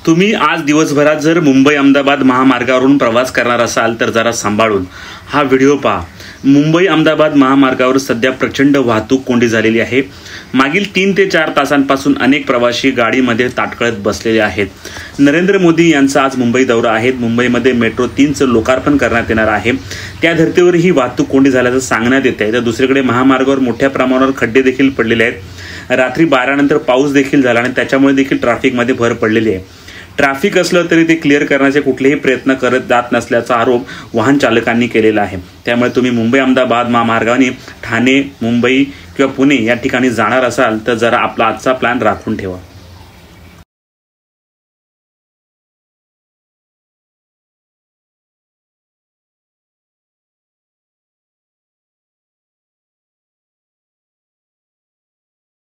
तुम्ही आज दिवसभरात जर मुंबई अहमदाबाद महामार्गावरून प्रवास करणार असाल तर जरा सांभाळून हा व्हिडिओ पहा। मुंबई अहमदाबाद महामार्गावर सध्या प्रचंड वाहतूक कोंडी झालेली आहे। मागील 3 ते 4 तासांपासून अनेक प्रवासी गाडीमध्ये ताटकळत बसलेले आहेत। नरेंद्र मोदी यांचा आज मुंबई दौरा आहे। मुंबईमध्ये मेट्रो 3चं लोकार्पण करण्यात येणार आहे। त्या धर्तीवर ही वाहतूक कोंडी झाल्याचं सांगण्यात येते। तर दुसरीकडे महामार्गावर मोठ्या प्रमाणावर खड्डे देखील पडलेले आहेत। रात्री 12 नंतर पाऊस देखील झाला आणि त्याच्यामुळे देखील ट्रॅफिकमध्ये भर पडलेली आहे। ट्रॅफिक असलं तरी ते क्लिअर करण्याचे कुठलेही प्रयत्न करत जात नसल्याचा आरोप वाहन चालकांनी केलेला आहे। त्यामुळे तुम्ही मुंबई अहमदाबाद महामार्गाने ठाणे, मुंबई किंवा पुणे या ठिकाणी जाणार असाल तर जरा आपला आजचा प्लॅन राखून ठेवा।